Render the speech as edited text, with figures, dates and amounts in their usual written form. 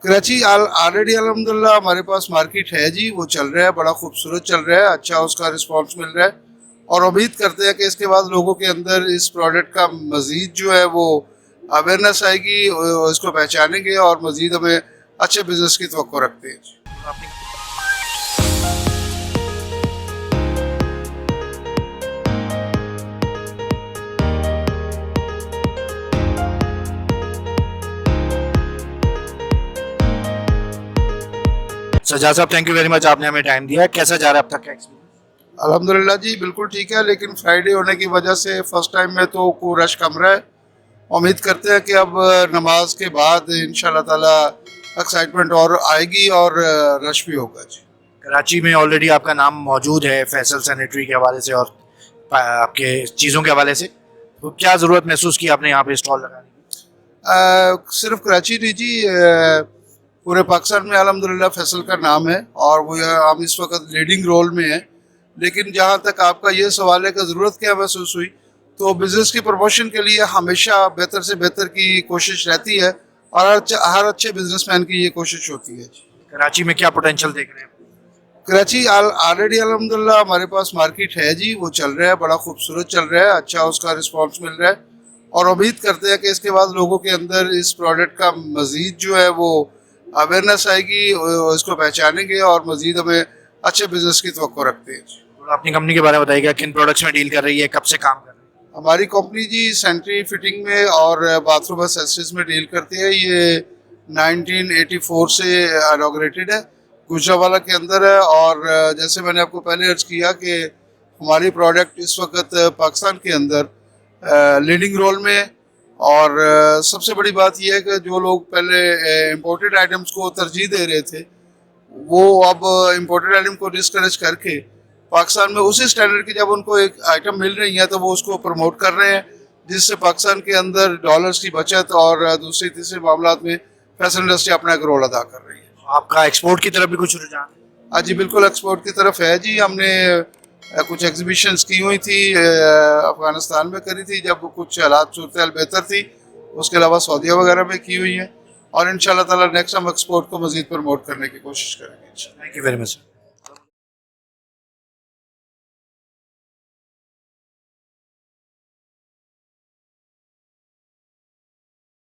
Karachi already अल्हम्दुलिल्लाह हमारे पास market है जी, वो चल रहा है, बड़ा खूबसूरत चल रहा है, अच्छा उसका रिस्पांस मिल रहा है और उम्मीद करते हैं कि इसके बाद लोगों के अंदर इस प्रोडक्ट का मज़ीद जो है वो अवेयरनेस आएगी, इसको पहचानेंगे और मज़ीद हमें अच्छे बिजनेस की तवक्को रखते हैं। सजाद साहब, थैंक यू वेरी मच, आपने हमें टाइम दिया। कैसा जा रहा है अब तक का एक्सपीरियंस? अल्हम्दुलिल्लाह जी बिल्कुल ठीक है, लेकिन फ्राइडे होने की वजह से फर्स्ट टाइम में तो को रश कम रहा है। उम्मीद करते हैं कि अब नमाज के बाद इंशाल्लाह ताला एक्साइटमेंट और आएगी और रश भी होगा जी। कराची में ऑलरेडी आपका नाम मौजूद है फैसल सैनिटरी के हवाले से और आपके चीज़ों के हवाले से, तो क्या ज़रूरत महसूस की आपने यहाँ पे स्टॉल लगाने की? सिर्फ कराची नहीं जी, पूरे पाकिस्तान में अल्हम्दुलिल्लाह फैसल का नाम है और वो हम इस वक्त लीडिंग रोल में हैं। लेकिन जहाँ तक आपका ये सवाल है कि ज़रूरत क्या महसूस हुई, तो बिज़नेस की प्रमोशन के लिए हमेशा बेहतर से बेहतर की कोशिश रहती है और हर अच्छे बिजनेसमैन की ये कोशिश होती है। कराची में क्या पोटेंशियल देख रहे हैं? कराची ऑलरेडी अल्हम्दुलिल्लाह हमारे पास मार्केट है जी, वो चल रहा है, बड़ा खूबसूरत चल रहा है, अच्छा उसका रिस्पांस मिल रहा है और उम्मीद करते हैं कि इसके बाद लोगों के अंदर इस प्रोडक्ट का मज़ीद जो है वो अवेयरनेस आएगी, इसको पहचानेंगे और मज़ीद हमें अच्छे बिजनेस की तवक्को रखते हैं। और अपनी कंपनी के बारे में बताइएगा, किन प्रोडक्ट्स में डील कर रही है, कब से काम कर रही है? हमारी कंपनी जी सैनिटरी फिटिंग में और बाथरूम एक्सेसरीज में डील करती है। ये 1984 से इनॉग्रेटेड है, गुजरावाला के अंदर है और जैसे मैंने आपको पहले अर्ज किया कि हमारी प्रोडक्ट इस वक्त पाकिस्तान के अंदर लीडिंग रोल में है और सबसे बड़ी बात यह है कि जो लोग पहले इम्पोर्टेड आइटम्स को तरजीह दे रहे थे, वो अब इम्पोर्टेड आइटम को डिस्करेज करके पाकिस्तान में उसी स्टैंडर्ड की जब उनको एक आइटम मिल रही है तो वो उसको प्रमोट कर रहे हैं, जिससे पाकिस्तान के अंदर डॉलर्स की बचत और दूसरी तीसरे मामला में फैशन इंडस्ट्री अपना एक रोल अदा कर रही है। आपका एक्सपोर्ट की तरफ भी कुछ रुझान है? हाँ जी बिल्कुल, एक्सपोर्ट की तरफ है जी। हमने कुछ एग्जीबिशंस की हुई थी, अफगानिस्तान में करी थी जब कुछ हालात सूरत हाल बेहतर थी, उसके अलावा सऊदीया वगैरह में की हुई है और इंशाल्लाह ताला नेक्स्ट हम एक्सपोर्ट को मज़ीद प्रमोट करने की कोशिश करेंगे। Thank you very much.